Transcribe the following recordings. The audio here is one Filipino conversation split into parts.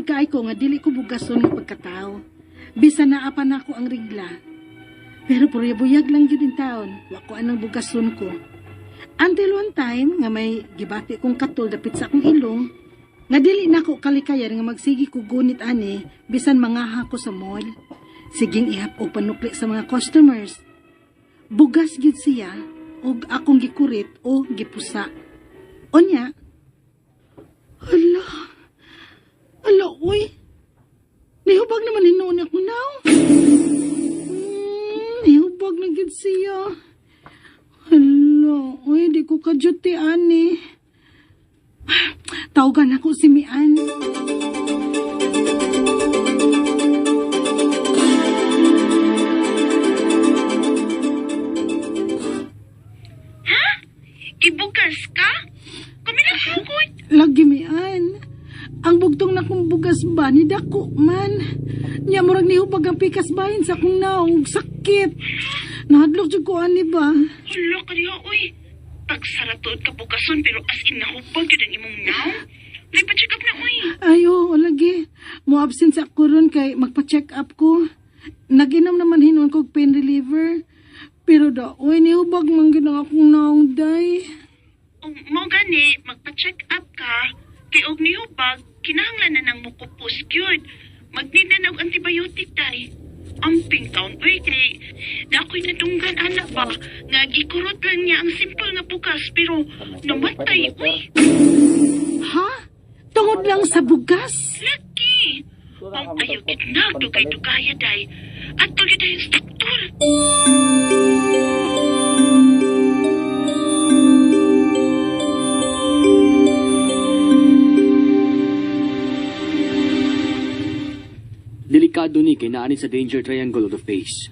kaay ko nga dili ko bugason nga pagkatao. Bisan na apan ako ang rigla. Pero purya-buyag lang yun in taon. Wako anang bugason ko. Until one time, nga may gibati kong katul dapit sa akong ilong, nga dili na ko kalikayan nga magsigi ko gunit ani, bisan mangaha ko sa mall. Siging ihap o panukli sa mga customers. Bugas gyud siya, o akong gikurit o gipusa. Onya, ala, uy, nihubag naman hinuon ako now. Nihubag na gyud siya. Hala, uy, di ko kadyuti, ani. Tawagan ako si Mian. Ha? Ibugas ka? Kami nagsugod. Lagi, Mian. Ang bugtong na kong bugas ba, ni dako man. Nya murag nihubag ang pikas bahin sa akong naong sakit. Nahadlok jud ko, ani ba? Hala ka niya, uy. Pagsaratood ka bukason pero as in nahubag yun ang imong naw. Nagpa-check up na, uy. Ayo, lagi. Mo absent sa ako ron kay magpa-check up ko. Naginom naman hinon kog pain reliever. Pero da, uy, nihubag man gid ang akong naong day. O mo gani, magpa-check up ka. Kay og nihubag, kinahanglan na nang mukupos gyud. Magneed na og antibiotic day. Amping taon, uy, kay dakoy nadunggan anak ba, nga gikurot lang niya ang simple nga bugas, pero namatay, uy. Ha? Tungod lang sa bugas? Laki! Ang ayaw na, dugay-dugaya, day. At tuloy tayo sa doktor. Delikado ni kay naani sa danger triangle of the face.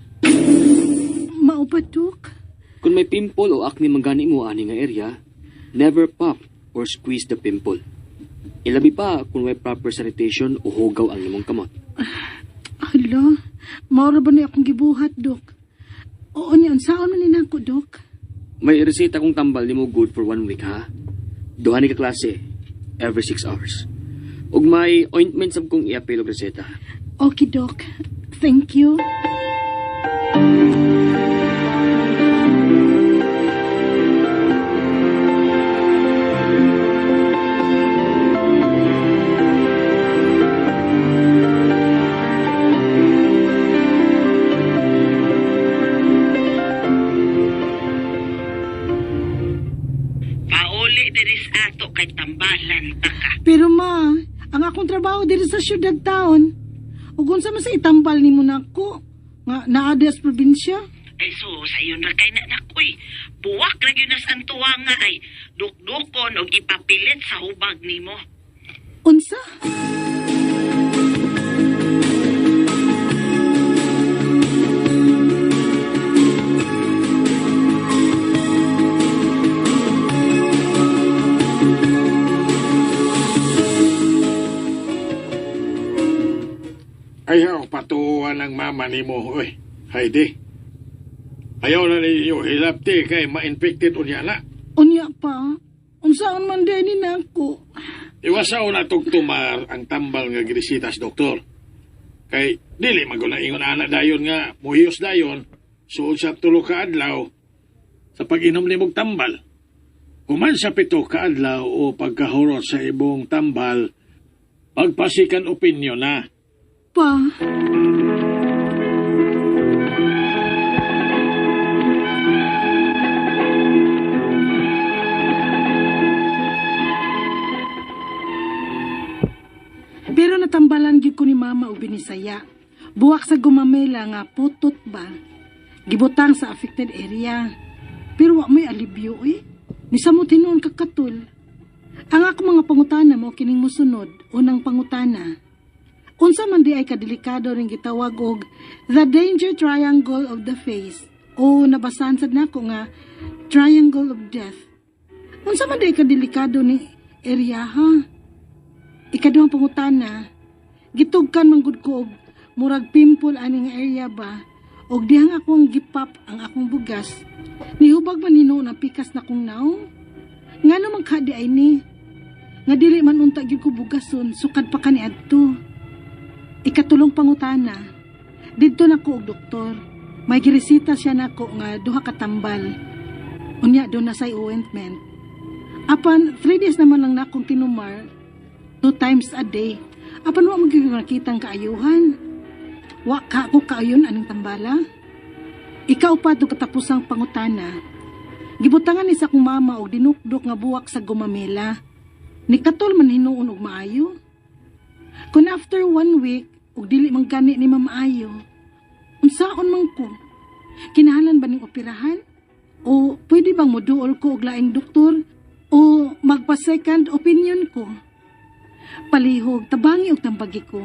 Maupatok? Kung may pimple o acne manggani mo ani nga area, never pop or squeeze the pimple. Ilabi pa kung may proper sanitation o hugaw ang imong kamot. Hala, maura ba na akong gibuhat, Dok? Oo niyan, saan man ninako, Dok? May reseta kong tambal nimo good for 1 week ha. Duha ni ka klase every 6 hours. Ug may ointment sab kong iapil og reseta. Okay, Doc. Thank you. Pauli diris ato kay tambalan ta ka. Pero ma, ang akong trabaho diri sa syudad taon. Ug unsa man sa itambal nimo nako nga naa sa probinsya? Ay so, sayon ra kay na nakoy. Buwak ra gyud nas ang tuwa nga ay dukdukon og ipapilit sa hubag nimo. Unsa? Ayaw patuwan ng mama ni mo, oy. Heidi. Ayaw na ninyo hilapti kay ma-infected unya na. Unya pa. Unsaon man din ni nako? Iwasaw na tugtumar ang tambal nga grisita sa doktor. Kay dili maguna ingon anak dayon nga muhiyos dayon suod sa tulo ka adlaw sa pag-inom nimog tambal. Kuman sa 7 ka adlaw o pagkahurot sa ibong tambal, pagpasikan opinyon na. Pa. Pero natambalan gyud ko ni mama og binisaya. Buwak sa gumamela nga putot ba. Gibutang sa affected area. Pero wa may alibyo eh. Ni sa mo tinuon kakatul. Ang ako mga pangutana mo kining mosunod, unang pangutana. Unsa man di ay kadelikado ring gitawag og the danger triangle of the face o nabasahan sad nako nga triangle of death. Unsa man di ay kadelikado ni area ha? Ikaduhang pangutana, gitugkan manggod ko og murag pimple ani nga area ba og dihang akong gipap ang akong bugas. Nihubag man nino na pikas na kong naong. Ngano man kadi ay ni? nga dili man unta gyud ko bugason sukad pa kaniadto. Ikatulong pangutana, didto na ko og doktor. May giresita siya nako nga duha ka tambal. Unya do na say ointment. Apan 3 days naman lang nakong tinumar, 2 times a day. Apan wa mo nakitang kaayuhan. Wa ka ko kaayon aning tambala. Ikaw pa do katapusang pangutana. Gibutangan ni sa akong mama og dinukdok nga buwak sa gumamela. Nikatol man hinuon og maayo. Kung after 1 week og dili man gani ni mamaayo, unsaon man ko? Kinahanglan ba ning operahan? O pwede bang moduol ko og laing doktor? O magpa-second opinion ko? Palihog, tabangi og tambagi ko.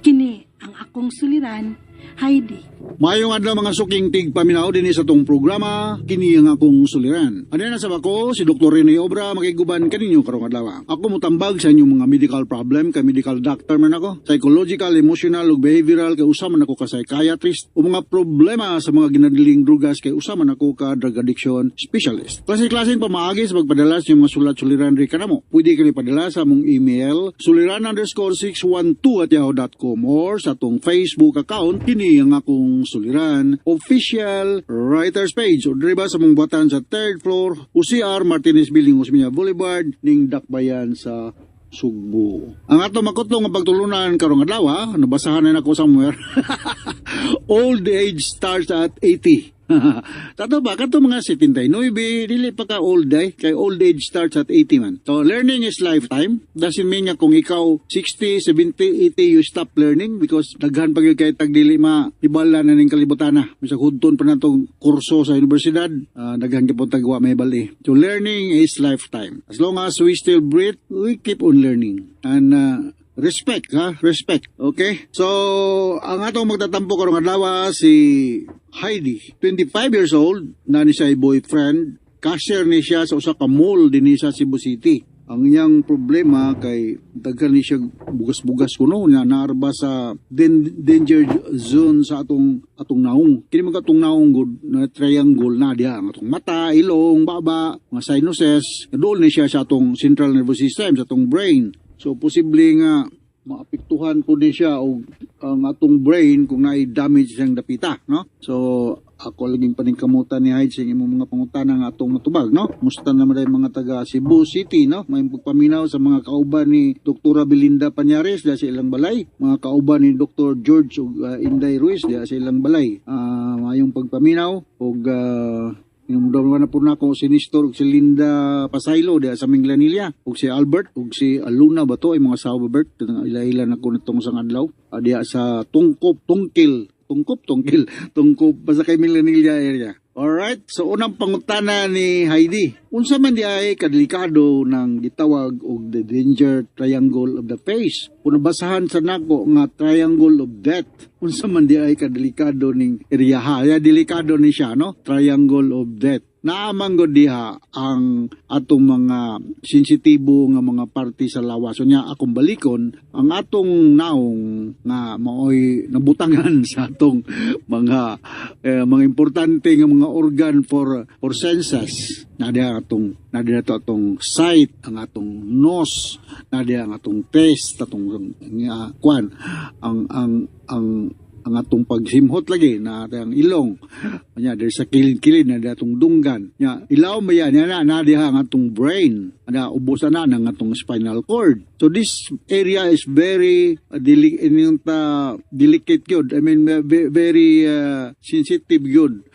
Kini ang akong suliran, Heidi. Mayong adlaw mga suking tig paminaw din sa tong programa, kini ang akong suliran. Ano na sa ako, si Dr. Rene Obra, makiguban kaninyo karong adlaw. Ako mutambag sa inyong mga medical problem, kay medical doctor man ako, psychological, emotional, ug behavioral, kay usa man ako ka psychiatrist, o mga problema sa mga ginadiling drugas, kay usa man ako ka drug addiction specialist. Klase-klaseng pamaagi sa pagpadala sa inyong mga sulat-suliran rin kanamo. Pwede kayo padala sa among email, suliran_612@yahoo.com or sa atong Facebook account, kini ang akong suliran official writers page o driba sa mong buhatan sa 3rd floor UCR Martinez Building, Osmeña Boulevard ning Dakbayan sa Sugbo. Ang ato makutlong nga pagtulunan karong adlaw, nabasahan na nako somewhere. Old age starts at 80. Tato ba kato mga 79 dili pa ka old day, kay old age starts at 80 man. So learning is lifetime. Doesn't mean nga kung ikaw 60, 70, 80 you stop learning because daghan pa gyud kay tagdili ibala na ning kalibutan na. Bisag hudton pa natong kurso sa universidad, daghan gyud tagwa may bali. So learning is lifetime. As long as we still breathe, we keep on learning. And respect, respect. Okay? So, ang atong magtatampo karong adlaw si Heidi, 25 years old, na ni siya boyfriend, cashier ni siya sa usa ka mall din sa Cebu City. Ang iyang problema kay daghan ni siya bugas-bugas kuno na naarba sa danger zone sa atong naong. Kini mga atong naong good na triangle na diha ang atong mata, ilong, baba, mga sinuses. Dool ni siya sa atong central nervous system, sa atong brain. So, posible nga maapektuhan po din siya o ang atong brain kung na-damage siyang dapita, no? So, ako laging paningkamutan ni Hyde sa imong mga pangutana nga atong matubag, no? Musta naman ay mga taga Cebu City, no? May pagpaminaw sa mga kauban ni Dr. Belinda Pañares da sa ilang balay, mga kauban ni Dr. George Inday Ruiz da sa ilang balay. Mayong pagpaminaw og inumdum na po na ko si Nestor ug si Linda Pasaylo diya sa Minglanilla ug si Albert ug si Aluna ba to ay mga sawa Albert ila-ila na ko nitong sang adlaw diya sa Tungkop pa sa kay Minglanilla area. Alright, so unang pangutana ni Heidi. Unsa man di ay kadelikado ng gitawag og the danger triangle of the face? Kung nabasahan sa nako nga triangle of death, unsa man di ay kadelikado ning area ya delikado ni siya, no? Triangle of death. Naamang go diha ang atong mga sensitibo nga mga parte sa lawas. So niya akong balikon ang atong naong nga maoy nabutangan sa atong mga importante nga mga organ for senses. Nadiya atong sight, ang atong nose, nadiya ang atong taste, atong ang atong pagsimhot lagi na ang ilong nya there's sa kilid-kilid na atong dunggan nya ilaw maya na diha ang atong brain na ubos na ng atong spinal cord. So this area is very delicate gyud. I mean very sensitive gyud,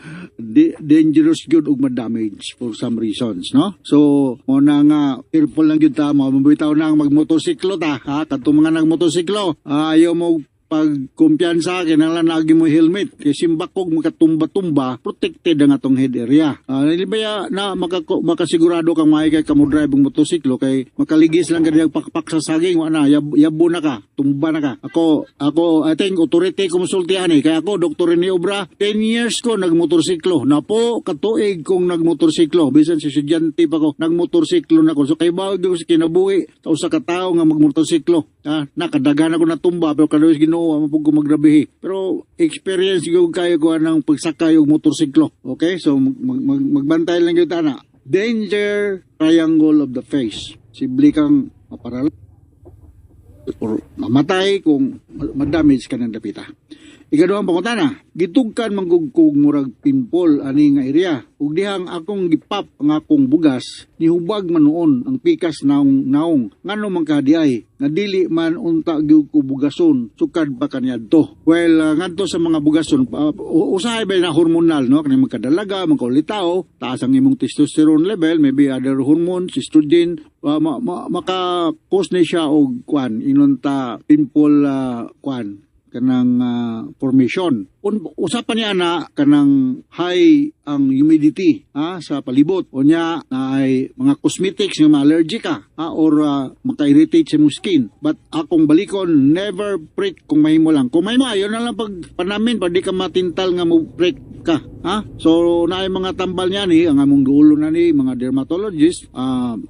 dangerous gyud ug ma-damage for some reasons, no? So mo na nga careful lang gyud ta, mabitaw na ang magmotorsiklo ta, ha? Kadtong mga nagmotorsiklo ayaw mo pagkumpiyansa kinahanglan lagi mo helmet kay simbakog makatumba-tumba protected ang atong head area. Nilibaya na makasigurado kang maay kay kamo drive ng motorsiklo kay makaligis lang gani pakpak sa saging wala yabo na ka, tumba na ka. Ako I think authority ko musultihan kay ako Dr. Rene Obra 10 years ko nagmotorsiklo. Napo katuig kong nagmotorsiklo bisan si estudyante pa ko nagmotorsiklo na ko. So kay bawag ko sa kinabuhi sa usa ka tawo nga magmotorsiklo. Nakadagan ako na tumba pero kadawis mapag ko magrabihi. Pero experience yung kayo ko ng pagsakay yung motorsiklo. Okay? So magbantay lang yung tana. Danger triangle of the face. Sibli kang maparal or mamatay kung madamage ka ng dapita. Ikaduhang pangutana, gitugkan manggugkog murag pimpol ani nga area. Ug dihang akong gipap ang akong bugas, nihubag man noon ang pikas naong. Ngano man kadiay, nga dili man unta gyud ko bugason, sukad pa kaniadto. Well, ngadto sa mga bugason, usahay ba na hormonal, no? Kani magkadalaga, magkaulitaw, taas ang imong testosterone level, maybe other hormones, estrogen, maka-cause ni siya og kwan, inunta pimple kanang formation. Usapan niya na kanang high ang humidity sa palibot. O niya na ay mga cosmetics nga ma-allergic ka or maka-irritate sa mong skin. But akong balikon, never prick kung mahimo lang. Kung mahimo, ayaw na lang pag panamin, pa di ka matintal nga mo prick ka. So, na ay mga tambal niya ni, ang among duulo na ni, mga dermatologists,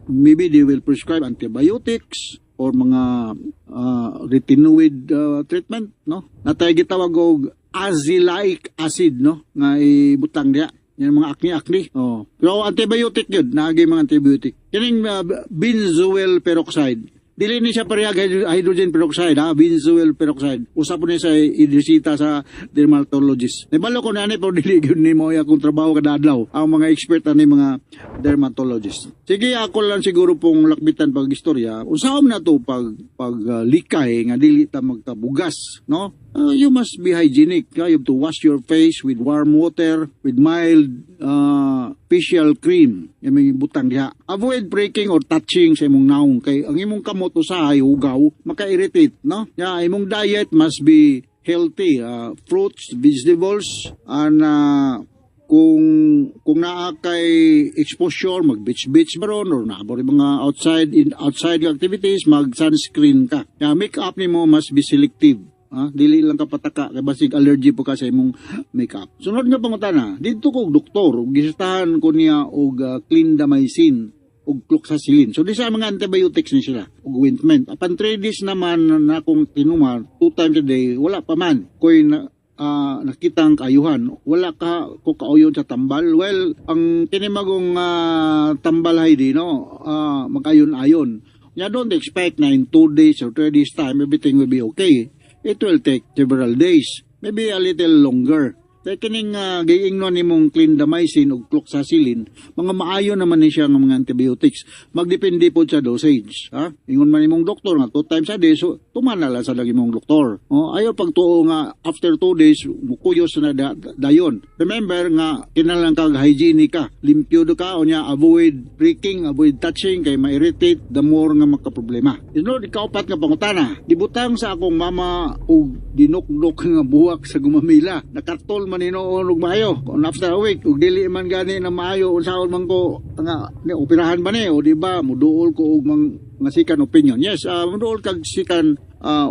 maybe they will prescribe antibiotics or mga retinoid treatment, no? Natay gitawag og azelaic acid, no? Nga ibutang diya. Yan mga acne-acne. Oh. Pero antibiotic yun, naagay mga antibiotic. Kining benzoyl peroxide. Dili ni siya parehag hydrogen peroxide, benzoyl peroxide. Usap po niya sa idrisita sa dermatologist. Nabalo ko na pero dili yun ni mo akong trabaho kada adlaw. Ang mga expert ani mga dermatologist. Sige, ako lang siguro pong lakbitan pag istorya. Usaom na to pag likay nga dili ta magkabugas, no? You must be hygienic. You have to wash your face with warm water, with mild facial cream. Yung may butang diha. Avoid breaking or touching sa imong naong. Kay ang imong kamot usahay, ugaw, maka-irritate, no? Imong diet must be healthy. Fruits, vegetables, and kung naa kay exposure, mag-beach baron or naabot mga outside activities, mag-sunscreen ka. Make-up nimo must be selective. Dili lang kapataka kay basig allergy po ka sa imong makeup. Sunod nga pangutana, dito ko doktor ug gisitahan ko niya og clindamycin ug cloxacillin. So di sa mga antibiotics ni sila ug ointment. Apan 3 days naman na akong tinuma 2 times a day, wala pa man koy nakitang kaayuhan. Wala ka ko kauyon sa tambal. Well, ang tinimagong tambal Heidi, no, magayon-ayon. You don't expect na in 2 days or 3 days time everything will be okay. It will take several days, maybe a little longer. Kaya kining giingnon nimong clindamycin o cloxacillin, mga maayo naman ni siya ng mga antibiotics. Magdepende po sa dosage. Ingon man nimong doktor nga 2 times a day, so tumana lang sa lagi mong doktor. Ayaw pagtuo nga after 2 days, mukuyos na dayon. Remember nga, kinalang kag hygienic ka. Limpyo do ka, o niya, avoid pricking, avoid touching, kay ma-irritate, the more nga makaproblema. Ikaupat nga pangutana, dibutang sa akong mama o dinukdok nga buwak sa gumamila. Nakartol man hinoon ug maayo. Kung after a week ug dili man gani na maayo unsaon man ko nga operahan ba ni o di ba muduol ko og mga sikan opinion. Yes, muduol kag sikan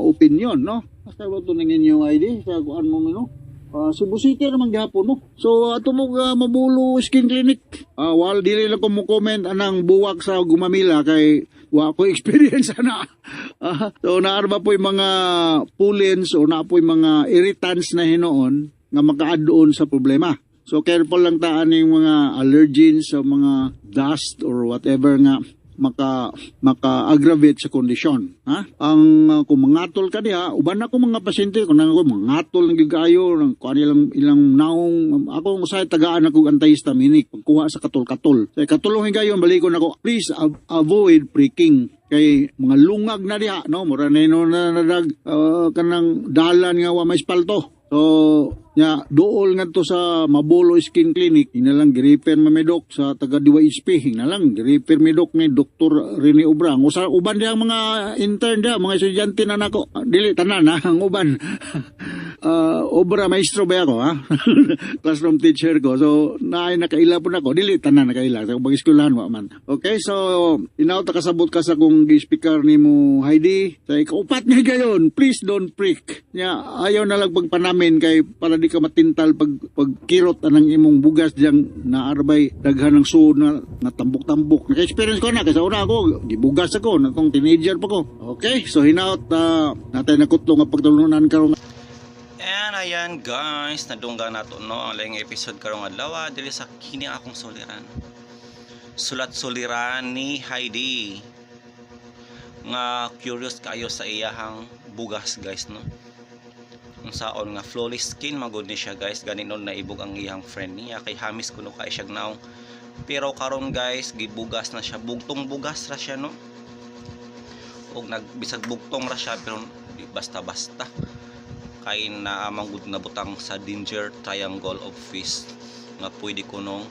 opinion, no? Basta to ning inyong ID sa kuan mo no. Cebu City naman gihapon no. So ato mo mabulo skin clinic. While dili lang ko mo comment anang buwak sa gumamila kay wa ko experience na. So naarba po yung mga pollens o na po yung mga irritants na hinoon nga maka-add-on sa problema. So careful lang taan yung mga allergens sa mga dust or whatever nga maka-aggravate sa kondisyon. Ang kung mangatol ka diha, uban ako mga pasyente kung nang mangatol ng gigayo ng kuan ilang naong ako usay tagaan ako antihistaminic pagkuha sa katol-katol. Sa katulong higayon balikon ako, please avoid pricking. Kay mga lungag na diha, no, mura na nadag kanang dalan nga wa may espalto. So, dool nga to sa Mabolo Skin Clinic, hinalang gi-refer mamedok sa taga DYSP, hinalang gi-refer medok ni Dr. Rene Obrang. Uban diha mga intern diha, mga estudyante na nako. Dili tanan ang uban. Obra maestro ba ako, classroom teacher ko. So, nakaila po na ako. Dili tanan nakaila. Sa pag-eskwelahan wa man. Okay, so, inaw ta kasabot ka sa kung gi-speaker ni mo Heidi. Sa ikaupat nga gayon, please don't prick. Ayaw na lang pagpanamin kay para di ka matintal pagkirot anang imong bugas diyang naarbay daghan ng suod na tambok-tambok. Naka-experience ko na kasi una ako gibugas ako natong teenager pa ko. Okay, so hinaut natay nakutlong nga pagtulunan karon. And ayan guys, nadungga nato no ang laing episode karong adlaw dili sa kini akong suliran. Sulat-suliran ni Heidi. nga curious kayo sa iyahang bugas guys no. Kung saon nga flawless skin magud ni siya guys, ganin naibog ang iyang friend niya kay hamis kuno kay siya naong. Pero karon guys gibugas na siya, bugtong bugas ra siya no. Og nagbisag bugtong ra siya pero di basta-basta kay naamang gud nabutang sa danger triangle of fish nga pwede kunong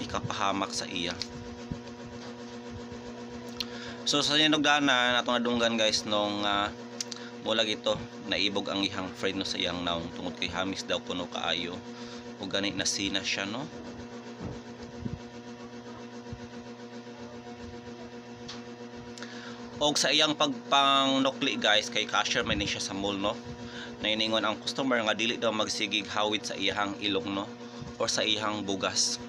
ikapahamak sa iya. So sa sinugdanan atong nadunggan guys nung mula gito naibog ang ihang friend no sa iyang naong tungod kay hamis daw kuno kaayo ug gani na sina siya no. Og sa iyang pagpangnukli guys kay cashier man ni siya sa mall no. Nainingon ang customer nga dili daw magsigig hawid sa iyang ilong no or sa iyang bugas.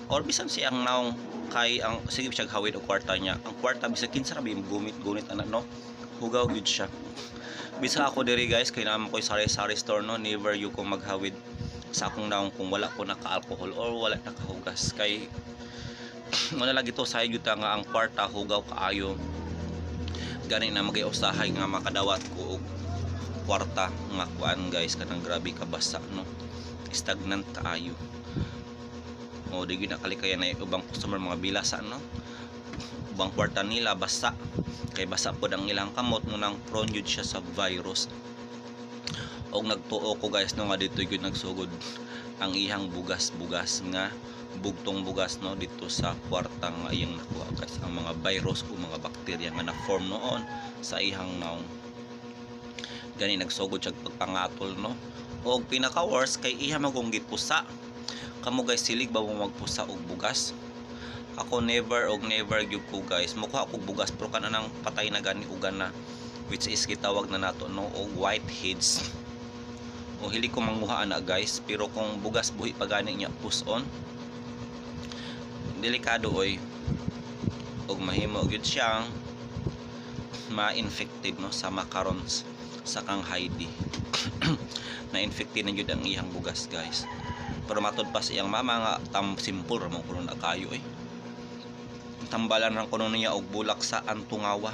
Or bisan siyang naong kay ang sige siya hawid og kwarta niya. Ang kwarta bisag kinsa ra gunit ana no. Hugaw gyud siya. Bisa ako diri guys kay naman ko sa sari store no, never you ko maghawid sa akong naong kung wala ko naka-alcohol or wala nakahugas kay wala lagi to sa gyud nga ang kwarta hugaw kaayo. Gani na magiusahay nga makadawat ko og kwarta nga kuan guys kanang grabe ka basa no. Stagnant kaayo. O di gyud nakalikayan na ubang customer mga bilasa no. Ubang kwarta nila basa kay basa pod ang ilang kamot no nang prone gyud siya sa virus. Og nagtuo ko guys no nga dito gyud nagsugod ang ihang bugas-bugas nga bugtong bugas no dito sa kwarta nga iyang nakuha guys ang mga virus o mga bakterya nga na-form noon sa ihang naong. Gani nagsugod siya pagpangatol no. Og pinaka worst kay iya magong gipusa. Kamo guys silig ba mo magpusa og bugas? Ako never gyud ko guys. Mukha ako bugas pero kanang patay na gani ugan na which is gitawag na nato no og whiteheads. O hili ko manguha ana guys pero kung bugas buhi pa gani niya puson. Delikado oy. Og mahimo gyud siyang ma-infected no sa macarons sa kang Heidi. Na-infected na gyud ang iyang bugas guys. Pero matod pa sa iyang mama nga simple ra mo kuno na kayo eh. Tambalan ra kuno niya og bulak sa Antungawa.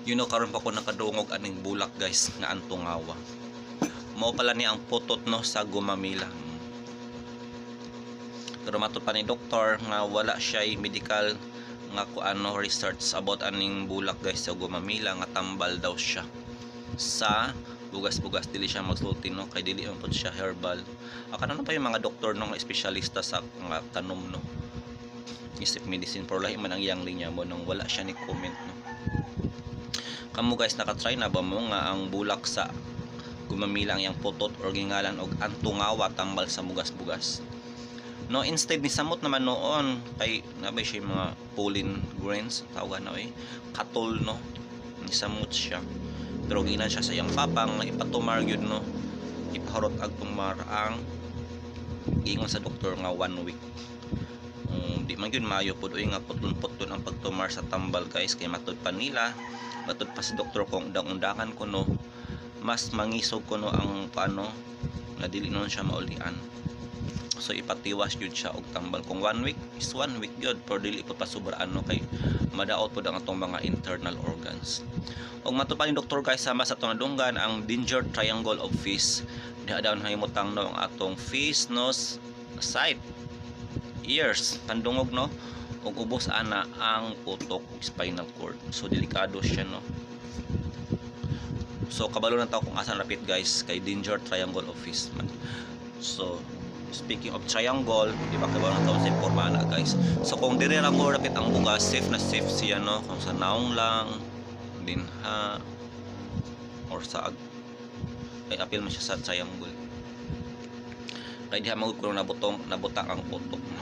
You know karon pa ko nakadungog aning bulak guys nga Antungawa. Mao pala ni ang putot no sa Gumamela. Pero matod pa ni doktor nga wala siya medical nga kuano research about aning bulak guys sa Gumamela nga tambal daw siya sa bugas-bugas dili siya magsulti no kay dili man pud siya herbal. Akana na pa yung mga doktor no nga espesyalista sa nga tanom no. Isip medicine pero lahi man ang iyang linya mo nang wala siya ni comment no. Kamu guys nakatry na ba mo nga ang bulak sa Gumamela ang iyang putot or gingalan og Antungawa tambal sa bugas-bugas? No, instead ni samot naman noon kay nabay siya mga pollen grains tawagan na katol no. Ni samot siya. Pero ginan siya sa iyang papang ipatumar yun no. Ipaharot ag tumar ang ingon sa doktor nga 1 week. Di man yun mayo po doy nga puton-puton ang pagtumar sa tambal guys kay matod pa nila. Matod pa si doktor kung undang-undangan ko no. Mas mangisog ko no ang paano na dili nun siya maulian. So ipatiwas yun siya og tambal. Kung 1 week is 1 week yun pero dili po pasubraan no kay madaot po ang atong mga internal organs. Og matod pa ni doktor guys sama sa atong nadunggan ang danger triangle of fish. Diha daw nahimutang no ang atong face, nose, sight, ears, pandungog no ug ubos ana ang utok, spinal cord. So delikado siya no. So kabalo na taw kung asa rapit guys kay danger triangle of fish man. So speaking of triangle, di ba kabalo na taw sa porma na guys. So kung dire ra mo rapit ang bugas, safe na safe siya no kung sa naong lang dinha or sa ay apil man siya sa triangle. Kay diha magud kuno nabutang ang utok no.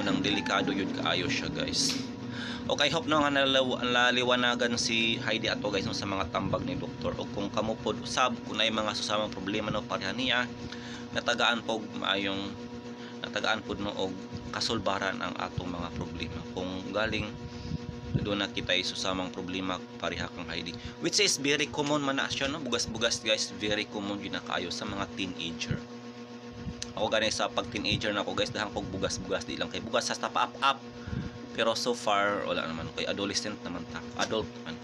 Unang delikado yun kaayo siya guys. Okay, hope no nga naliwanagan si Heidi ato guys no, sa mga tambag ni doktor o kung kamo pod usab kung ay mga susamang problema no pareha niya natagaan pod no og kasulbaran ang atong mga problema kung galing doon na kita susamang problema pareha kang Heidi, which is very common man na siya no, bugas-bugas guys, very common yun na kayo sa mga teenager. Ako ganay sa pag teenager na ako guys dahang kog bugas-bugas di lang kay bugas sa pa up Pero so far, wala naman. Kay adolescent naman ta. Adult naman.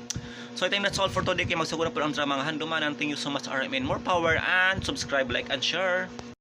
So I think that's all for today. Kaya magsugod na po ang drama nga handumanan. Thank you so much, RMN. More power and subscribe, like, and share.